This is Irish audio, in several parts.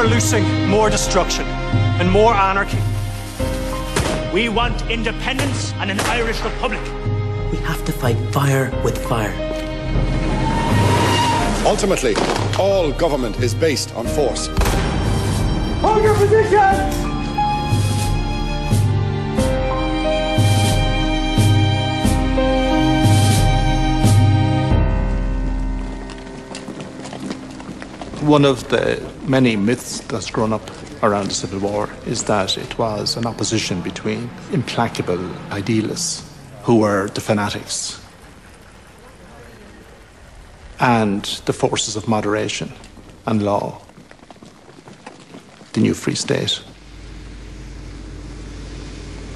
are loosing more destruction and more anarchy. We want independence and an Irish Republic. We have to fight fire with fire. Ultimately, all government is based on force. Hold your position! One of the many myths that's grown up around the Civil War is that it was an opposition between implacable idealists, who were the fanatics, and the forces of moderation and law, the new Free State.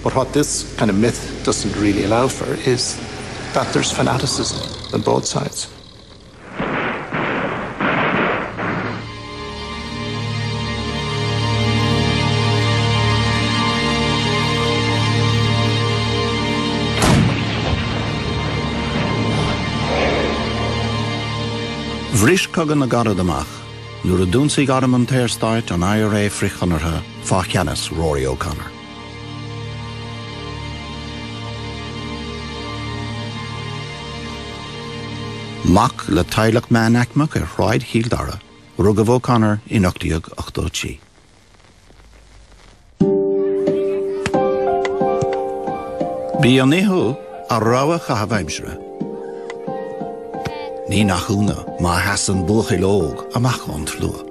But what this kind of myth doesn't really allow for is that there's fanaticism on both sides. Bhris cogan na garad amach, nuair a dúnsaigh orm an téirstáit an IRA frichanartha fácheannas Rory O'Connor. Mac le tailach man acmach rhaid híldara, rugah O'Connor in 1880. Bí an éthú a ráha chahabhaimsere. Ní nach húna má hasan buchilóg amach an tlua.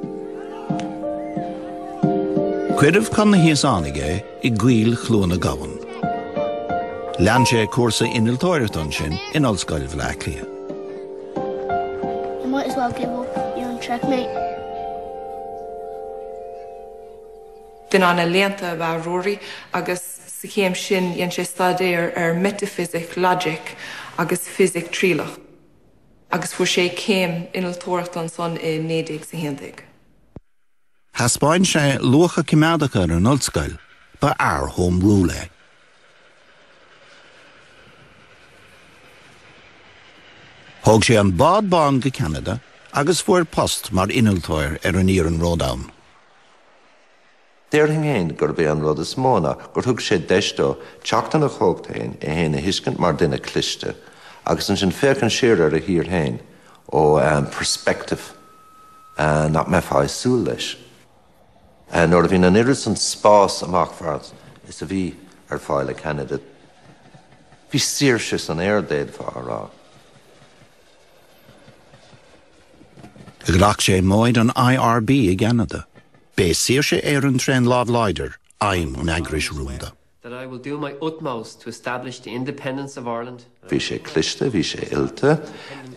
Cuireadh can na híos anige I ghuil chlúna gawan. Lean sé cuasa iniltóireachtain sin in Ollscoil Bhleaclia. You might as well give up. You're on checkmate. Den anna leanta ba Rory agus sa chéim sin yen sé stadéir metaphysic, logic agus physic trílach. Agus fuair sé céim iniltóireachtain son I nédig sa héindig. Haspáin sé luacha cimeadacha ar an Ollscoil ba home rule. Thóg sé an bád bán go Canada agus fuair post mar iniltóir ar an ír an Ródáin. Déir hingéin gur bé an rud is móna gur thug sé deistó teachtain a chógtain héna hiiscint mar duine cliste agus an sin féchan siar ar a hír hain ó perspective nach me fáid súil leis. Nuair a bhín an iris an spás amach fart is a bhí ar fáile Canada. Bhí saoirse an airdéad fárá. Glach sé móid an IRB I Canada. Bé saoirse an tren lád leidir aim an agris rúnda. That I will do my utmost to establish the independence of Ireland. Bhí sé cliste, bhí sé ilte,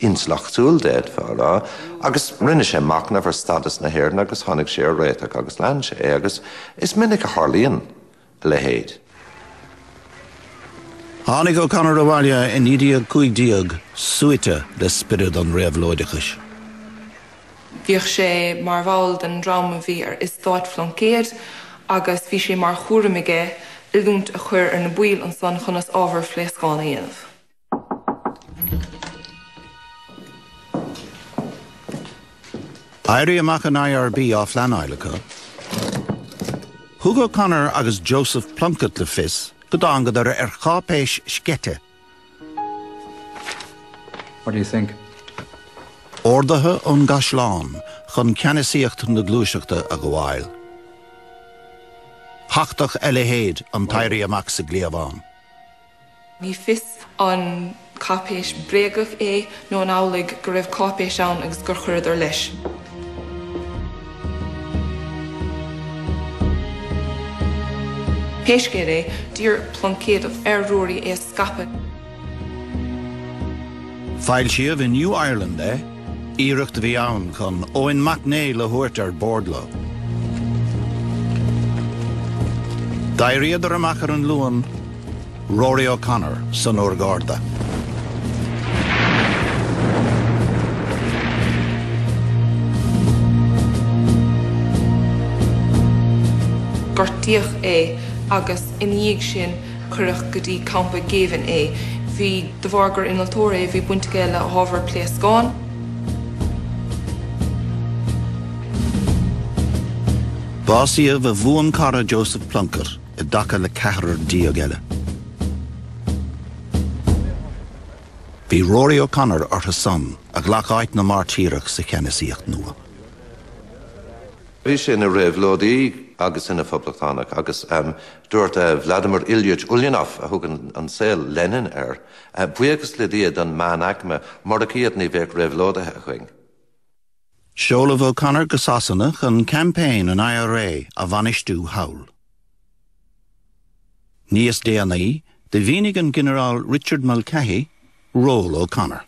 inslachtúil déad fárá, agus rinne sé macna for status na héirna agus tháinig sé réiteach agus lean sé agus is minic a Harlíonn le héad. Tháinig O'Connor a bhaile in idiag cuaigdíag suite le spirid an réabhlóidechas. Bhíoh sé mar bháil den drama bhí is stáit flancéad agus bhí sé mar chúramige I lúnt a chuir ar na buil an son chunas ábhar phléascáin dhéanamh. Éirí amach an IRB á Flann-Eilecha. Thug O'Connor agus Joseph Plunkett le fios go dángad ar chápéis scete. What do you think? Ordathe an Gasláán chun ceannasaíocht na glúiseachta a go bhfail. Hachtach héad an tairí amach sa gléamháin. Ní fios an cápéis bréagach nó an álaigh go raibh cápéis ann agus gur chuiread ar leis. Péiscéad dír Plunkett ar Rory scape. Fáil siomh in New Ireland íireachta bhí ann chun Owen MacNé le thuairt ar Bordlo. Dairiad amach ar an luan Rory O'Connor san Uair Garda. Gortíoch agus in dhéag sin chuireach go dtí campa géivan Bhí de bhargar inaltóra bhí buinte le ábhar pléascáin. Básia bh bhuan cara Joseph Plunkett I dacha le cehar diogele. Bhí Rory O'Connor ortha son a ghlacáit na martíreach sa cheannasaíocht nua. Bhí sin a raibh lódaí agus ina phoblachtánaach agus dúirt Vladimir Ilyich Ulyanov a thugann an saoil Lenin buíochas le diaid an man acma mar a ciad ní bheith raibh lódathe chuing. Seolamh O'Connor go Sassanach an campaign an IRA a bhanistú hawl. Níos déanaí, de bhínig General Richard Mulcahy, Roll O'Connor.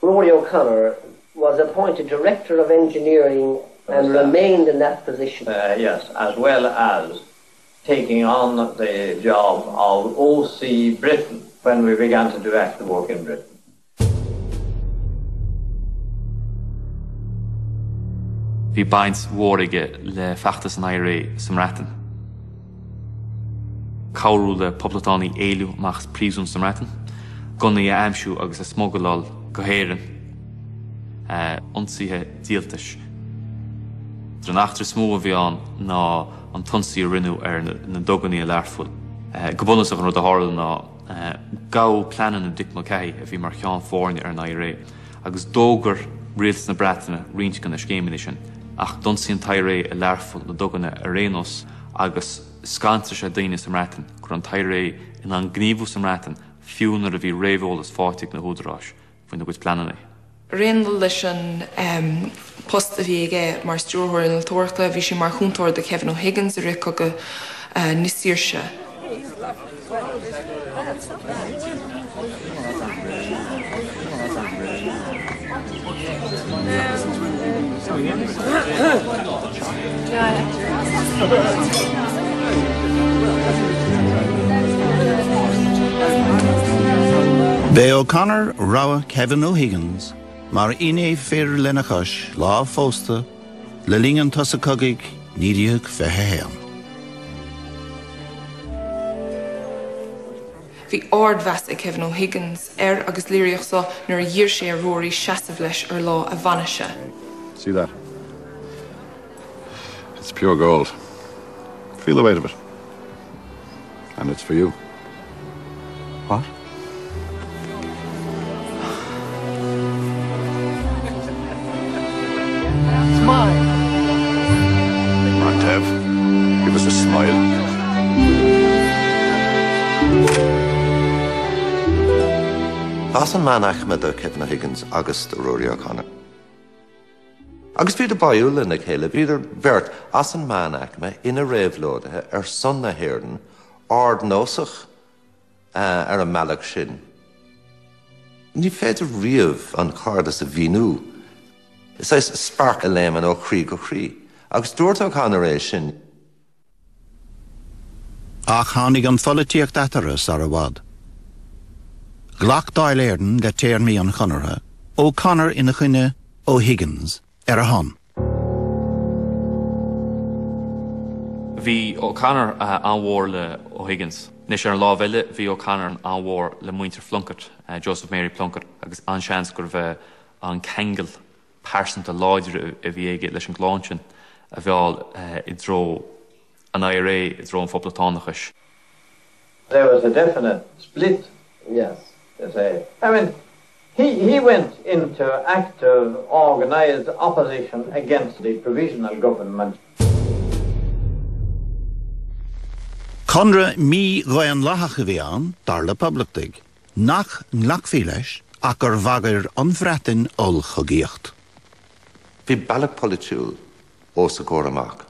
Rory O'Connor was appointed Director of Engineering and remained in that position. Yes, as well as taking on the job of OC Britain when we began to do active work in Britain. Bhí baint mhóraige le feachtas an IRA samratan. Cabhrú le poblatánaí éiliú machs príosún samratan. Gunnaí a aimsiú agus a smógaláil go héireann ionsaithe díaltais. Dra nachtar smó a bhí ná an tonsaí a rinneú na dogannaí a learfuil. Go bunas a chun rud a háil ná gá planan na Dick Mulcahy a bhí mar cheann fórne ar an IRA agus dógur rialtas na Breataine riint gan na scéimini sin ach donsaí an IRA a learfuil na doganna a rénos agus scantar sé daine samratan gur an IRA in an gníomhú samratan fiúnar a bhí réomholalas fáitigh na húdaráis faoin na gcuid plananaí. Réandal leis an post a bhí aige mar stúrthóir na tuairta bhí sé mar chúntóir de Kevin O'Higgins a ric go níosíirse. Bé O'Connor rawa Kevin O'Higgins, mar iné fér lenachas lá fósta, le lingan tosacogig nídiach feheheam. Bhí ardmheas Kevin O'Higgins agus líriach sa nuair a dheir sé Rory seasamh leis ar lá a bhainise. See that? It's pure gold. Feel the weight of it. And it's for you. What? It's mine. Come on, Tev. Give us a smile. As an man achmad o Kevin O'Higgins agus Rory O'Connor. Agus bhí baúil na chéile bhíidir bhirt as an man achma ina réamhlódathe son na hhéireann ard nósach ar an mealach sin. Ní féidir riamh an cardas a bhíú. Is éis spark a léman ó chrí go chrí. Agus dúirt O'Connor é sin. Ach hánig an folitiíocht ataras ar a bhd. Glach dáil éirden le téir mí an chonartha, O'Connor ina chuine O'Higgins ar a hon. Bhí O'Connor an mhór le O'Higgins. Nis ar an lá bheile bhí O'Connor an mhór le muintir Plunkett, Joseph Mary Plunkett, agus an seans gur bheith an kengel persint a láidir a bhí aige leis an gláintin a bheáil I dro an IRA I dro an phoblatánaachais. There was a definite split, yes, to say. I mean, he went into active, organised opposition against the provisional government. Conra mí roian lachacha bhí an, dar le publictig, nach nglachfí leis ach gur bhagar anbhreatain ol chogíocht. Bhí bailach politiúil ó sa cór amach,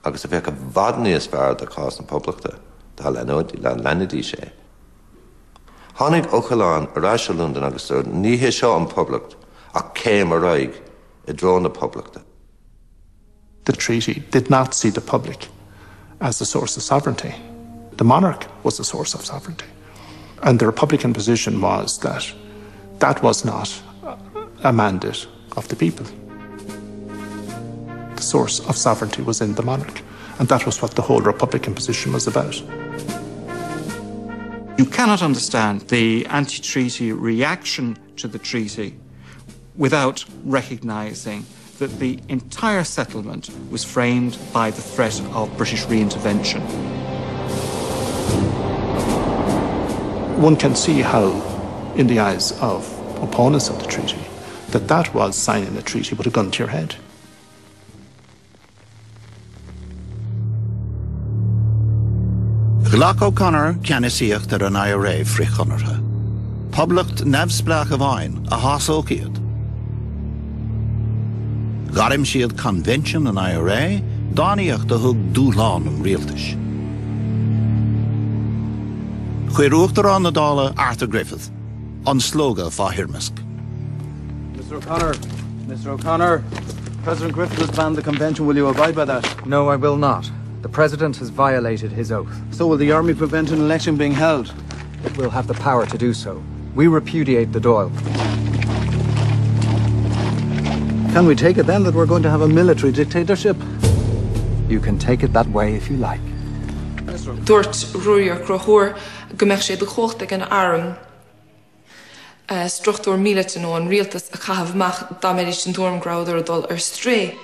agus a bheith a bhad níos fearr de cás an poblachta, dá lenadí sé. Tháinig O'Callán arás a London agus ní hé seo an poblacht ach céim a raig I dro na poblachta. The treaty did not see the public as the source of sovereignty. The monarch was the source of sovereignty. And the Republican position was that that was not a mandate of the people. The source of sovereignty was in the monarch. And that was what the whole Republican position was about. You cannot understand the anti-treaty reaction to the treaty without recognising that the entire settlement was framed by the threat of British re-intervention. One can see how, in the eyes of opponents of the treaty, that was signing the treaty with a gun to your head. Glach O'Connor ceannasaíocht ar an IRA frichonartha. Poblacht nefsblach a bhain a hasóciad. Garim siad convention an IRA, dáníocht a thug dúlán am rialtas. Chuirúcht ar an nadála Arthur Griffith, an sloga fáhirmasc. Mr. O'Connor, President Griffith has banned the convention. Will you abide by that? No, I will not. The President has violated his oath. So will the Army prevent an election being held? It will have the power to do so. We repudiate the Dáil. Can we take it then that we're going to have a military dictatorship? You can take it that way if you like. Dúirt Ruaidhrí Crothaoir go mbeadh sé de chócht ag an airm struchtúir míleata nó an rialtas a chaithfeadh amach dá mbeidh sin dormgrád ar dul ar stré.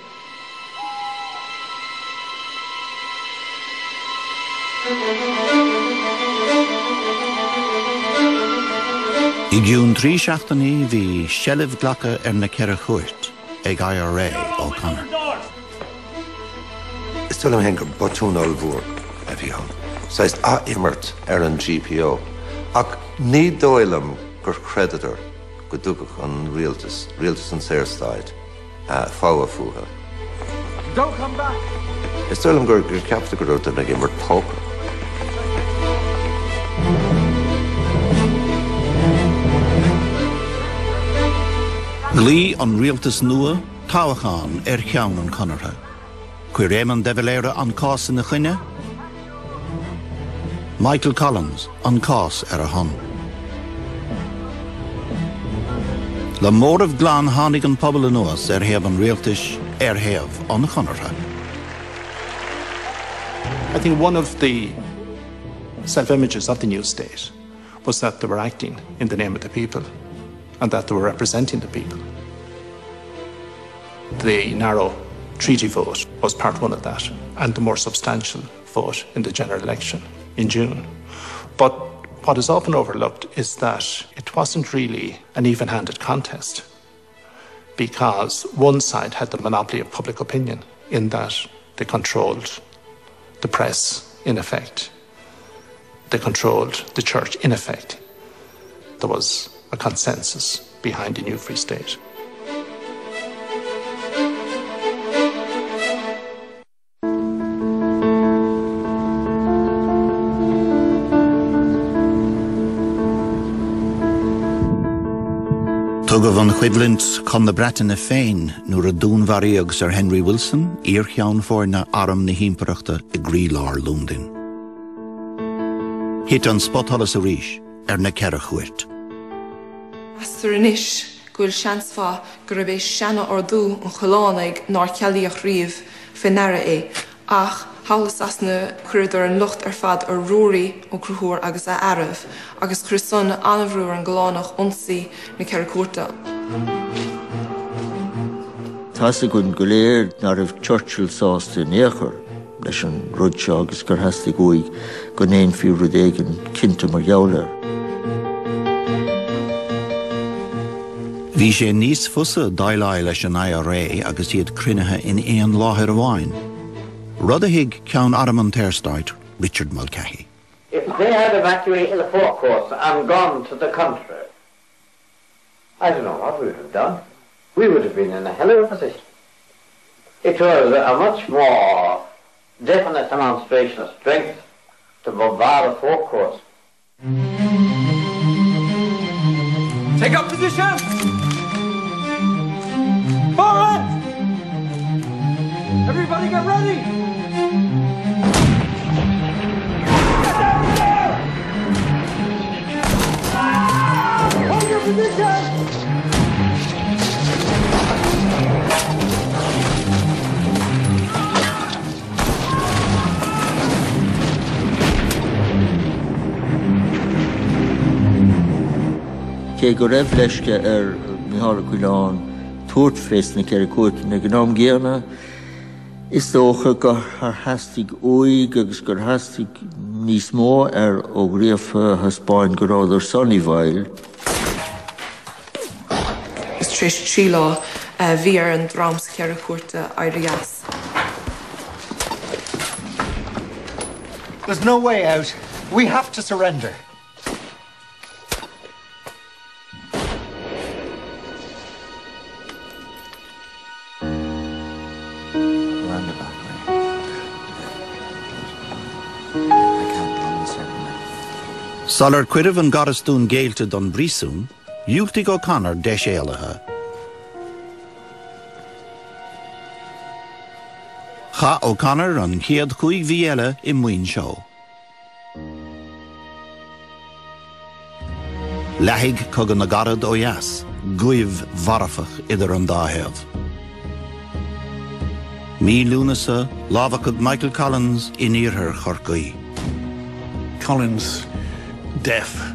I giún trí seachtaí bhí seileadh glacha ar na ceithre chuairt ag IRA O'Connor. Is tuaim hen gur botúnál mhór a bhí ann. Sais a immert ar an GPO. Ach ní dóilim gur creditor go dúgach an rialtas an Saoirsteid fáha fuaithe. Don't come back! Is tuaim gur ceapta go ruta na gimmert póca. Glí an rialtas nua, táhacháin ar cheann an Conartha. Cuir éman de bhléire an cás in na chuine. Michael Collins an cás ar a hon. Le mór of glán hánig an pobl an nuas ar heamh an rialtas ar heamh an Conartha. I think one of the self-images of the new state was that they were acting in the name of the people and that they were representing the people. The narrow treaty vote was part one of that, and the more substantial vote in the general election in June. But what is often overlooked is that it wasn't really an even-handed contest, because one side had the monopoly of public opinion in that they controlled the press, in effect. They controlled the church, in effect. There was a consensus behind a new free state. Tugad an chuidlint chun na Breataine féin nuair a dúnmhaíogus ar Henry Wilson, íorcheann fór na aram na hímpaireachta i Grílár Lúndin. Hit an spothalas a ríis ar na ceithre chuairt. Astar inis gúil seansfá go raibh é seanna ordú an cholánaigh nár cealaíoch riamh finara é, ach hálas as na chuirdar an lucht ar fad ar Ruaidhrí ó Crothaoir agus a Arabh, agus chuirson anmhrúir an golánach ionsaí na ceithre cuairte. Tá sa gon go léir ná raibh Churchill sásta néachar leis an rud seo agus gur heasta gúig go néon fiú rud éigean cinnte mar gheallar. Bhí sé níos fusa dáileáil leis an IRA agus iad cruinnithe in éon láthair amháin. Rud a thuig ceann aram an Saoirsteid, Richard Mulcahy. If they had evacuated the forecourse and gone to the country, I don't know what we would have done. We would have been in a hell of a position. It was a much more definite demonstration of strength to bombard the forecourse. Take up position! Forward! Everybody get ready! Hold your position! Cé go raibh leisce ar Micheál Cuileáin tuairt fréisna ceir cuairt na gnám géana is dócha gur hastig uig agus gur hastig níos mó ó gréamh haspáin go ráidir Sunnyvale. Is tris trí lá bhí ar an drám sa ceir cuairte Irias. There's no way out. We have to surrender. Salar cuireadh an garastún géalte don brísún, dúiltigh O'Connor deis éalathe. Cha O'Connor an chéad chuig bhí eile I muoin seo. Leithigh cogadh na garad ó dheas, guibh mharafach idir an dátheamh. Mí lúnasa lámhachad Michael Collins in íorthar chorcaí. Collins' death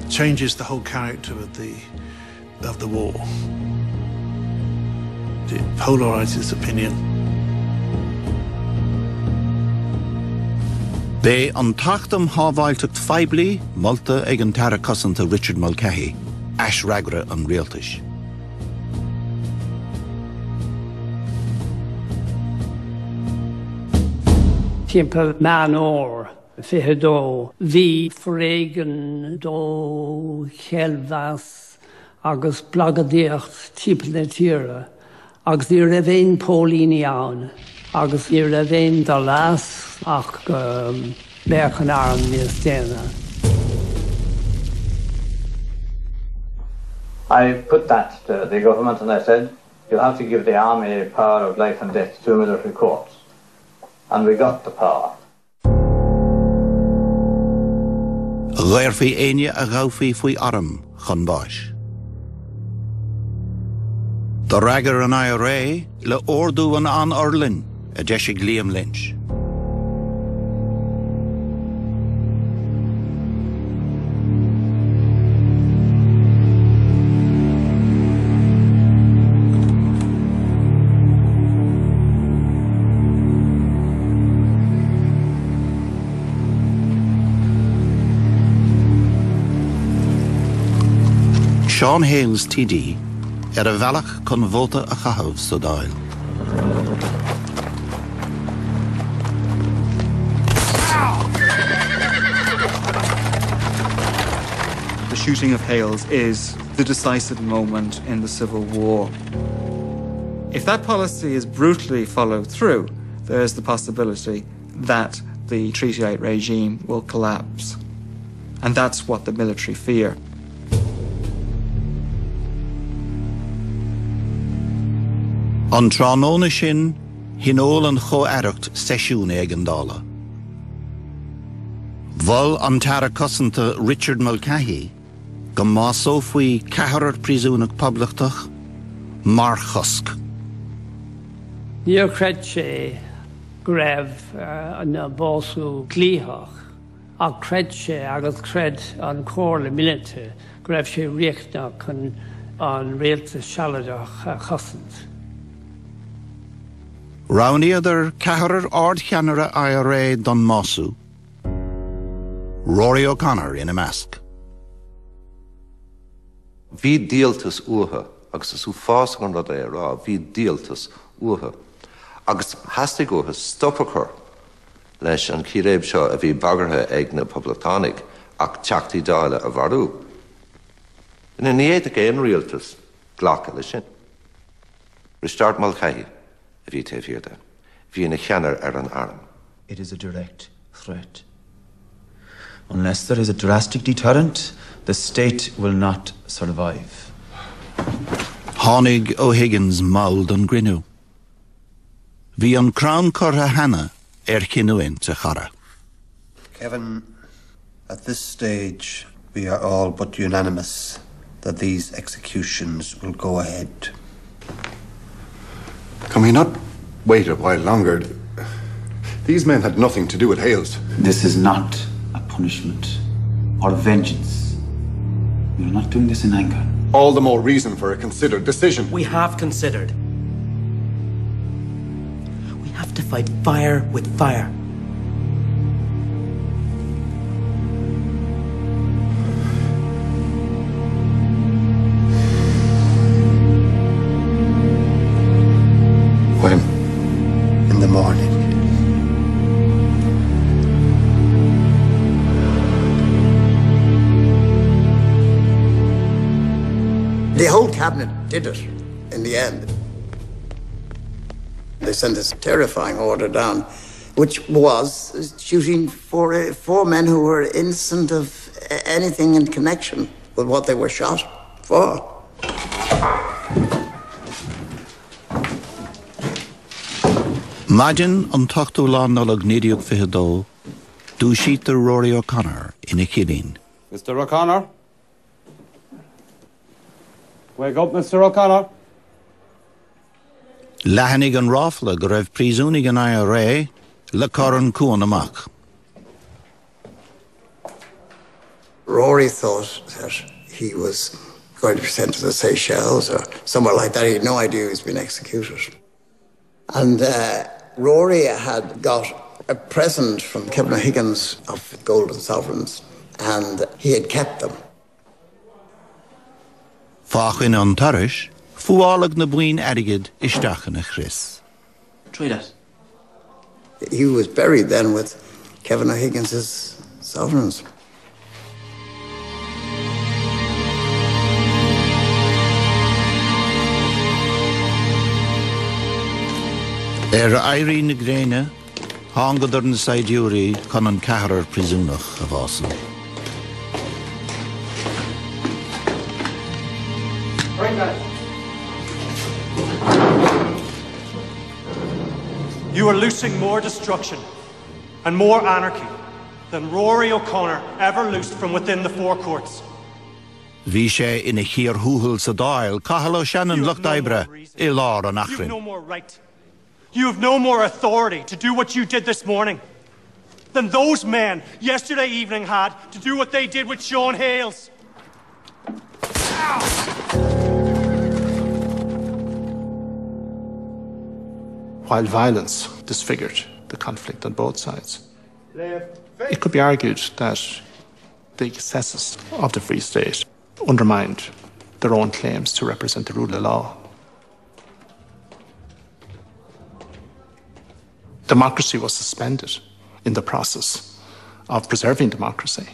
changes the whole character of the war. It polarizes opinion. Bé an tachtam hábhailteacht feibli molta ag an tara cosanta Richard Mulcahy, as ragra an rialtais. Timper man or fihedó hí frégan dó chelvas agus blagadíocht timp na tíre agus dí raibhéin pólíní ann agus dí raibhéin dá las ach béchan arm níos déana. I put that to the government and I said, you have to give the army power of life and death to military courts. And we got the power. Ghairfaí aine a ghaufaí faoi arm chun báis. Tá ragar an IRA le ordú an Orlin a deisig Liam Lynch. Sean Hales TD a bhealach chun bhóta a chahabh sa dáil. The shooting of Hales is the decisive moment in the Civil War. If that policy is brutally followed through, there's the possibility that the Treaty 8 regime will collapse. And that's what the military fear. An tránóna sin, hinól an chomhairteacht seisiúna ag an dála. Bhil an tara cosanta Richard Mulcahy go másó faoi ceathrar príosúnach poblachtach mar chosc. Níor creid sé go raibh na bású glíthach ach creid sé agus creid an cóir le millite go raibh sé riachtanach an réalta sealadach chosant. Rownniadar ceathrar ardcheanara IRA don Mású. Rory O'Connor in a mask. Bhí díaltas uatha, agus is ú fás gan rud é rá, bhí díaltas uatha. Agus hastig uatha stoppachar leis an círéib seo a bhí bagartha ag na Poblatánaigh ach teachtaí dála a bharú. Ina níiad ag éon rialtas ghlacha lei sin. Richard Mulcahy. It is a direct threat. Unless there is a drastic deterrent, the state will not survive. Tháinig O'Higgins maul don grinú. Bhí an Crown Cortha Hannah cinúin sa chara. Kevin, at this stage, we are all but unanimous that these executions will go ahead. Can we not wait a while longer? These men had nothing to do with Hales. This is not a punishment or vengeance. We are not doing this in anger. All the more reason for a considered decision. We have considered. We have to fight fire with fire. When? In the morning. The whole cabinet did it in the end. They sent this terrifying order down, which was shooting four men who were innocent of anything in connection with what they were shot for. Imagine an tachtú lá nolog nídiúg fihidó, dú sítar Rory O'Connor in a killing. Mr. O'Connor? Wake up, Mr. O'Connor. Lehannig an ráfla go raibh príosúnig an IRA le coran cúan amach. Rory thought that he was going to be sent to the Seychelles or somewhere like that. He had no idea he was being executed. And Rory had got a present from Kevin O'Higgins of golden sovereigns, and he had kept them. Fáchin an taris, fuálag na buin adigid isteach na Chris. Try that. He was buried then with Kevin O'Higgins' sovereigns. Airí na gréine, hangad na Saidúrí chun an ceathrar prisúnach a bhásan. You are loosing more destruction and more anarchy than Rory O'Connor ever loosed from within the four courts. Bhí sé ina chiar húthal sa dáil, cahal ó Shannon lucht aibre I lár an You have achrin. no more right. You have no more authority to do what you did this morning than those men yesterday evening had to do what they did with Sean Hales. While violence disfigured the conflict on both sides, it could be argued that the excesses of the Free State undermined their own claims to represent the rule of law. Democracy was suspended in the process of preserving democracy.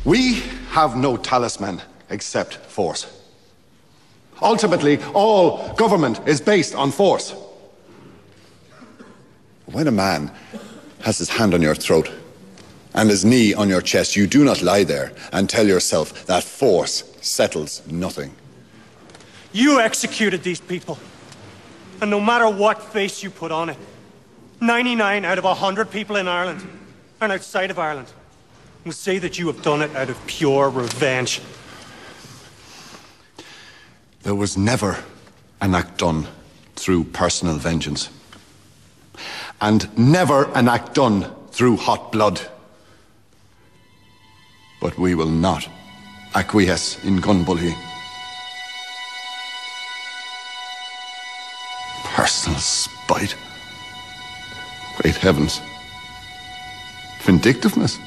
We have no talisman except force. Ultimately, all government is based on force. When a man has his hand on your throat and his knee on your chest, you do not lie there and tell yourself that force settles nothing. You executed these people. And no matter what face you put on it, 99 out of 100 people in Ireland and outside of Ireland will say that you have done it out of pure revenge. There was never an act done through personal vengeance. And never an act done through hot blood. But we will not acquiesce in gun bullying. Personal spite. Great heavens. Vindictiveness.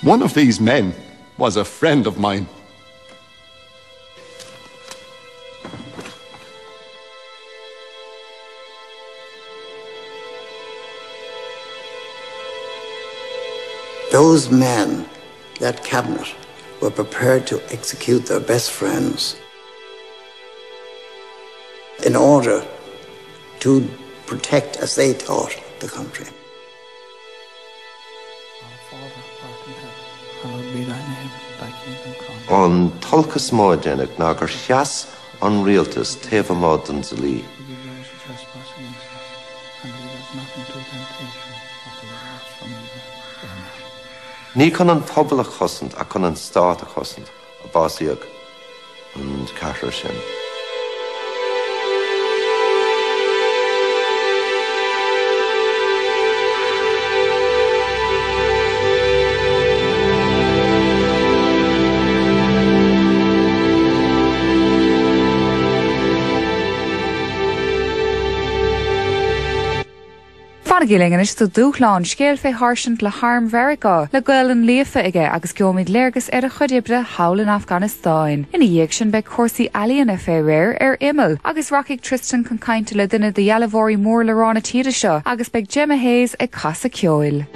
One of these men was a friend of mine. Those men, that cabinet, were prepared to execute their best friends in order to protect, as they thought, the country. An tolkas máidenig ná gur cheas an rialtas taobh mád an zalí. Ní chun an pobl a chosint a chun an stát a chosint a básaíoch an ceathrar sin. Tána gilingin is do dúchláin scéal fé harsint le harm Verica le gael an líofa ige agus geomid léirgus ar a chudibre hawl in Afghanistáin. Ina dhéag sin be cuasaí alíonna fé réir imil agus rockigh Tristan chun cainte le duine de Yellavórí mór le rána tíide seo agus beag Gemma Hayes ag casa ceoil.